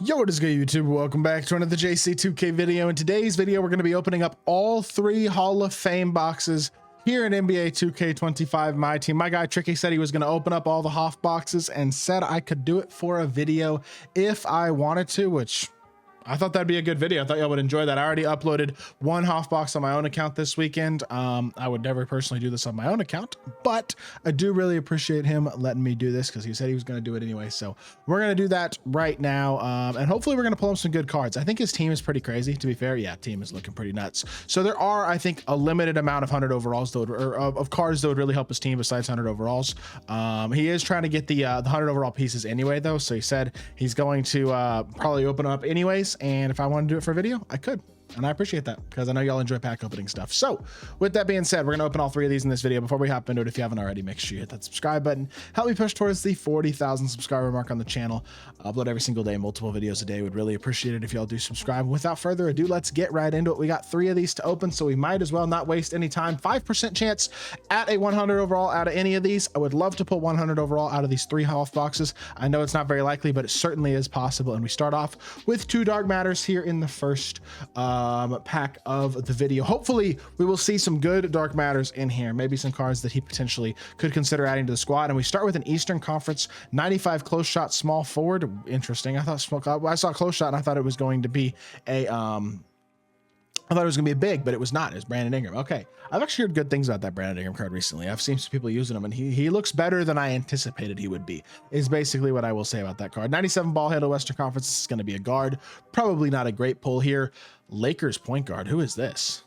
Yo, what is good, YouTube? Welcome back to another JC2K video. In today's video, we're going to be opening up all 3 Hall of Fame boxes here in NBA 2K25 My Team. My guy Tricky said he was going to open up all the HOF boxes and said I could do it for a video if I wanted to, which I thought that'd be a good video. I thought y'all would enjoy that. I already uploaded 1 HOF box on my own account this weekend. I would never personally do this on my own account, but I do really appreciate him letting me do this because he said he was going to do it anyway. So we're going to do that right now. And hopefully we're going to pull him some good cards. I think his team is pretty crazy, to be fair. Yeah, team is looking pretty nuts. So there are, I think, a limited amount of 100 overalls though, or of cards that would really help his team besides 100 overalls. He is trying to get the 100 overall pieces anyway, though. So he said he's going to probably open up anyways. And if I want to do it for a video, I could. And I appreciate that because I know y'all enjoy pack opening stuff. So with that being said, we're going to open all 3 of these in this video. Before we hop into it, if you haven't already, make sure you hit that subscribe button. Help me push towards the 40,000 subscriber mark on the channel. I upload every single day, multiple videos a day. Would really appreciate it if y'all do subscribe. Without further ado, let's get right into it. We got 3 of these to open, so we might as well not waste any time. 5% chance at a 100 overall out of any of these. I would love to pull 100 overall out of these 3 HOF boxes. I know it's not very likely, but it certainly is possible. And we start off with 2 Dark Matters here in the first pack of the video. Hopefully we will see some good Dark Matters in here, maybe some cards that he potentially could consider adding to the squad. And we start with an Eastern Conference 95 close shot small forward. Interesting. I saw close shot and I thought it was going to be a I thought it was gonna be big, but it was not. It was Brandon Ingram. Okay, I've actually heard good things about that Brandon Ingram card recently. I've seen some people using him, and he looks better than I anticipated he would be, is basically what I will say about that card. 97 ball handle Western Conference. This is going to be a guard. Probably not a great pull here. Lakers point guard. Who is this?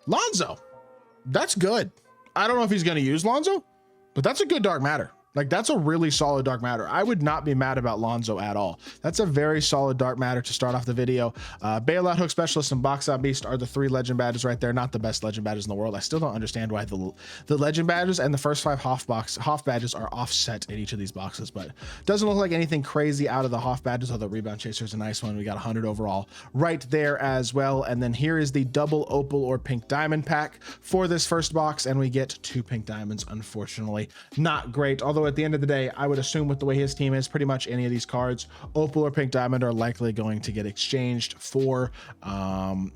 Lonzo. That's good. I don't know if he's going to use Lonzo, but that's a good Dark Matter. Like, that's a really solid Dark Matter. I would not be mad about Lonzo at all. That's a very solid Dark Matter to start off the video. Bailout, Hook Specialist, and Box Out Beast are the 3 legend badges right there. Not the best legend badges in the world. I still don't understand why the legend badges and the first 5 HOF badges are offset in each of these boxes, but doesn't look like anything crazy out of the HOF badges, although Rebound Chaser is a nice one. We got 100 overall right there as well. And then here is the double opal or pink diamond pack for this first box, and we get 2 pink diamonds. Unfortunately, not great. Although at the end of the day, I would assume with the way his team is, pretty much any of these cards, opal or pink diamond, are likely going to get exchanged for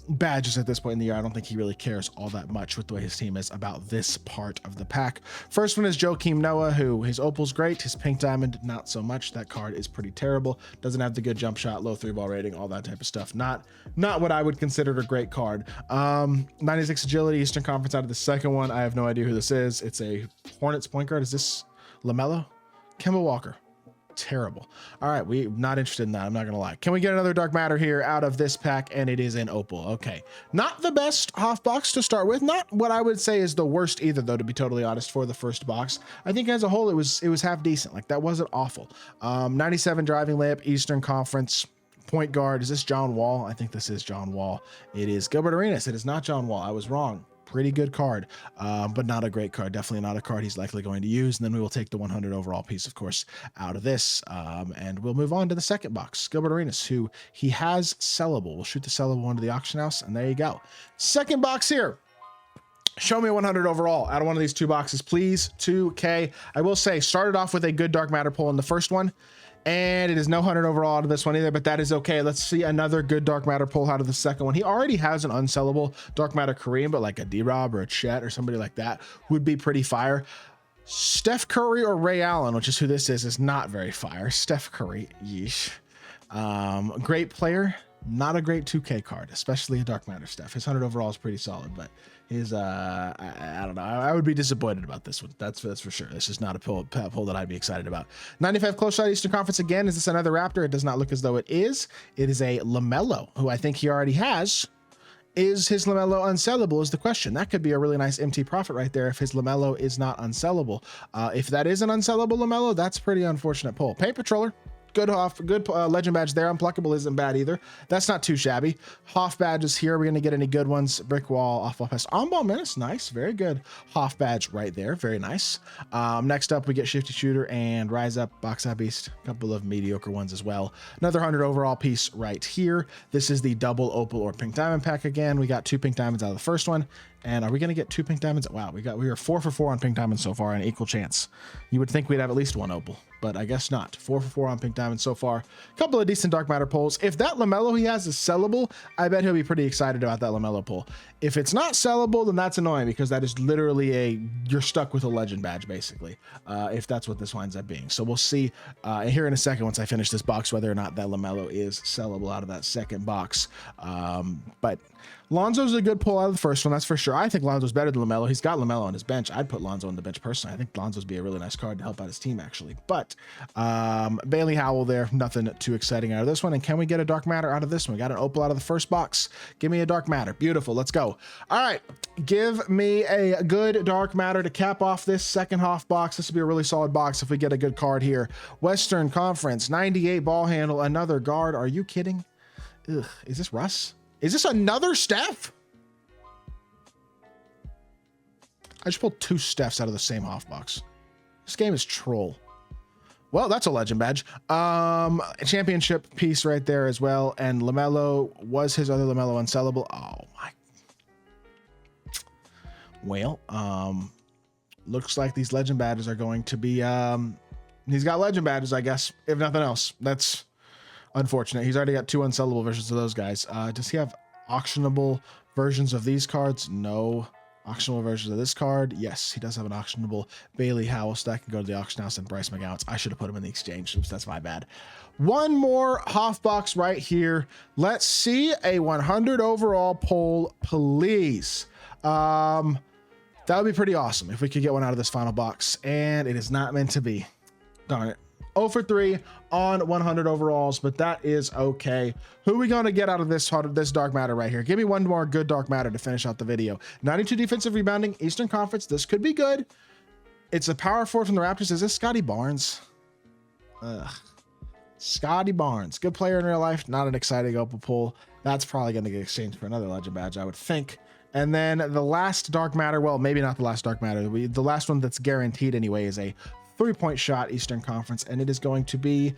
badges at this point in the year. I don't think he really cares all that much with the way his team is about this part of the pack. First one is Joakim Noah, who his opal's great, his pink diamond not so much. That card is pretty terrible. Doesn't have the good jump shot, low 3-ball rating, all that type of stuff. Not what I would consider a great card. 96 agility, Eastern Conference out of the second one. I have no idea who this is. It's a Hornets point guard. Is this LaMelo? Kemba Walker. Terrible. All right, we're not interested in that. I'm not gonna lie. Can we get another Dark Matter here out of this pack? And it is an opal. Okay, not the best HOF box to start with. Not what I would say is the worst either, though, to be totally honest, for the first box. I think as a whole it was half decent. Like, that wasn't awful. 97 driving layup, Eastern Conference point guard. Is this John Wall? I think this is John Wall. It is Gilbert Arenas. It is not John Wall. I was wrong. Pretty good card, but not a great card. Definitely not a card he's likely going to use. And then we will take the 100 overall piece, of course, out of this. And we'll move on to the second box. Gilbert Arenas, who he has sellable. We'll shoot the sellable one to the auction house, and there you go. Second box here. Show me a 100 overall out of one of these 2 boxes, please. 2K. I will say, started off with a good Dark Matter pull in the first one, and it is no 100 overall out of this one either, but that is okay. Let's see another good Dark Matter pull out of the second one. He already has an unsellable Dark Matter Kareem, but like a D-Rob or a Chet or somebody like that would be pretty fire. Steph Curry or Ray Allen, which is who this is not very fire. Steph Curry, yeesh. Great player, not a great 2K card, especially a Dark Matter Steph. His 100 overall is pretty solid, but his I don't know. I would be disappointed about this one. That's for sure. This is not a pull that I'd be excited about. 95 close shot Eastern Conference again. Is this another Raptor? It does not look as though it is. It is a LaMelo, who I think he already has. Is his LaMelo unsellable is the question. That could be a really nice MT profit right there if his LaMelo is not unsellable. If that is an unsellable LaMelo, that's pretty unfortunate pull. Paint Patroller. Good HOF, good legend badge there. Unpluckable isn't bad either. That's not too shabby. HOF badges here. Are we going to get any good ones? Brick wall, off-ball pass. On-ball menace. Nice. Very good HOF badge right there. Very nice. Next up, we get Shifty Shooter and Rise Up, Box Out Beast. A couple of mediocre ones as well. Another 100 overall piece right here. This is the double opal or pink diamond pack again. We got 2 pink diamonds out of the first one. And are we going to get 2 pink diamonds? Wow, we are 4 for 4 on pink diamonds so far, an equal chance. You would think we'd have at least 1 opal, but I guess not. 4 for 4 on pink diamonds so far. A couple of decent dark matter pulls. If that LaMelo he has is sellable, I bet he'll be pretty excited about that LaMelo pull. If it's not sellable, then that's annoying, because that is literally you're stuck with a legend badge basically, if that's what this winds up being. So we'll see here in a second once I finish this box whether or not that LaMelo is sellable out of that second box. But Lonzo's a good pull out of the first one, that's for sure. I think Lonzo's better than LaMelo. He's got LaMelo on his bench. I'd put Lonzo on the bench personally. I think Lonzo's be a really nice card to help out his team actually. But Bailey Howell there, nothing too exciting out of this one. And can we get a dark matter out of this one? We got an opal out of the first box. Give me a dark matter. Beautiful. Let's go. All right, give me a good dark matter to cap off this second HOF box. This will be a really solid box if we get a good card here. Western Conference, 98 ball handle, another guard. Are you kidding? Ugh, is this Russ? Is this another Steph? I just pulled 2 Stephs out of the same HOF box. This game is troll. Well, that's a legend badge. A championship piece right there as well. And LaMelo, was his other LaMelo unsellable? Oh my. Well, looks like these legend badges are going to be, he's got legend badges, I guess, if nothing else. That's unfortunate. He's already got 2 unsellable versions of those guys. Does he have auctionable versions of these cards? No. Auctionable versions of this card? Yes, he does have an auctionable Bailey Howell, so that can go to the auction house and Bryce McGowan's. I should have put him in the exchange. Oops, that's my bad. One more HOF box right here. Let's see a 100 overall pull, please. That would be pretty awesome if we could get one out of this final box, and it is not meant to be. Darn it. 0 for 3 on 100 overalls, but that is okay. Who are we going to get out of this dark matter right here? Give me one more good dark matter to finish out the video. 92 defensive rebounding, Eastern Conference. This could be good. It's a power forward from the Raptors. Is this Scotty Barnes? Ugh. Scotty Barnes, good player in real life, not an exciting opal pull. That's probably going to get exchanged for another legend badge, I would think. And then the last dark matter, well, maybe not the last dark matter. The last one that's guaranteed anyway is a 3-point shot Eastern Conference, and it is going to be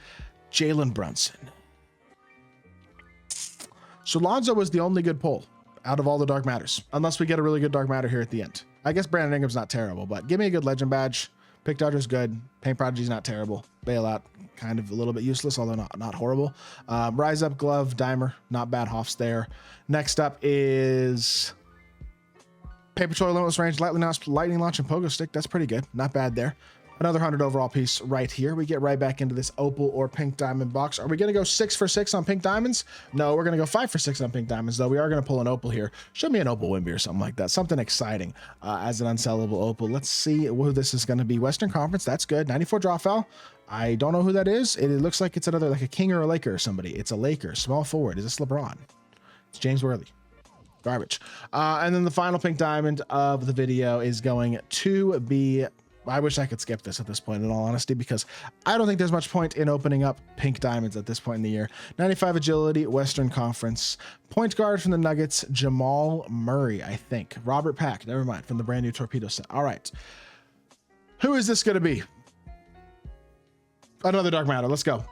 Jalen Brunson. So Lonzo was the only good pull out of all the dark matters, unless we get a really good dark matter here at the end. I guess Brandon Ingram's not terrible, but give me a good legend badge. Pick Dodger's good. Paint Prodigy's not terrible. Bailout, kind of a little bit useless, although not horrible. Rise Up Glove, Dimer, not bad HOFs there. Next up is Paper Troy Limitless Range, Lightning Launch, and Pogo Stick. That's pretty good. Not bad there. Another 100 overall piece right here. We get right back into this opal or pink diamond box. Are we going to go 6 for 6 on pink diamonds? No, we're going to go 5 for 6 on pink diamonds, though. We are going to pull an opal here. Show me an opal Wimby or something like that. Something exciting as an unsellable opal. Let's see who this is going to be. Western Conference. That's good. 94 draw foul. I don't know who that is. It looks like it's another, like a King or a Laker or somebody. It's a Laker. Small forward. Is this LeBron? It's James Worthy. Garbage. And then the final pink diamond of the video is going to be... I wish I could skip this at this point, in all honesty, because I don't think there's much point in opening up pink diamonds at this point in the year. 95 agility, Western Conference. Point guard from the Nuggets, Jamal Murray, I think. Robert Pack, never mind, from the brand new Torpedo set. All right. Who is this going to be? Another dark matter. Let's go.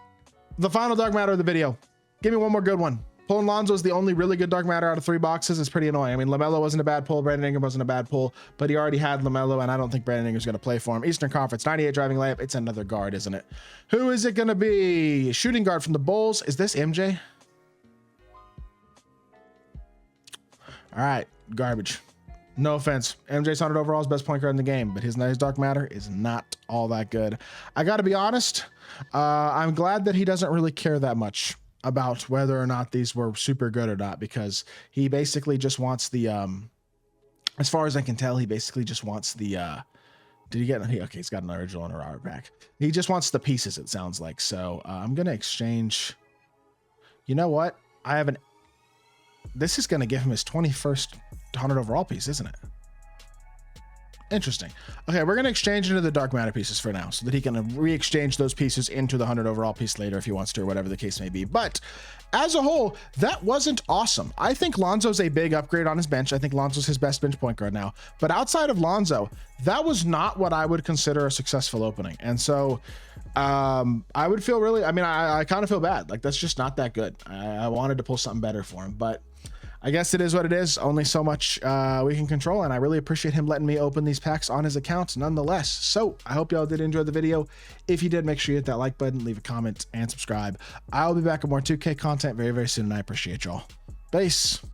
The final dark matter of the video. Give me one more good one. Pulling Lonzo is the only really good dark matter out of 3 boxes. It's pretty annoying. I mean, LaMelo wasn't a bad pull. Brandon Ingram wasn't a bad pull, but he already had LaMelo, and I don't think Brandon Ingram's going to play for him. Eastern Conference, 98 driving layup. It's another guard, isn't it? Who is it going to be? Shooting guard from the Bulls. Is this MJ? All right, garbage. No offense. MJ's 100 overall is best point guard in the game, but his dark matter is not all that good. I got to be honest. I'm glad that he doesn't really care that much about whether or not these were super good or not, because he basically just wants the, as far as I can tell, he basically just wants the, did he get, okay, he's got an original and a Robert back. He just wants the pieces, it sounds like. So I'm going to exchange, you know what? This is going to give him his 21st 100 overall piece, isn't it? Interesting. Okay, we're going to exchange into the dark matter pieces for now, so that he can re-exchange those pieces into the 100 overall piece later if he wants to, or whatever the case may be. But as a whole, that wasn't awesome. I think Lonzo's a big upgrade on his bench. I think Lonzo's his best bench point guard now. But outside of Lonzo, that was not what I would consider a successful opening. And so I would feel really, I mean, I kind of feel bad. Like, that's just not that good. I wanted to pull something better for him, but I guess it is what it is. Only so much we can control, and I really appreciate him letting me open these packs on his account nonetheless. So I hope y'all did enjoy the video. If you did, make sure you hit that like button, leave a comment, and subscribe. I'll be back with more 2K content very, very soon, and I appreciate y'all. Peace.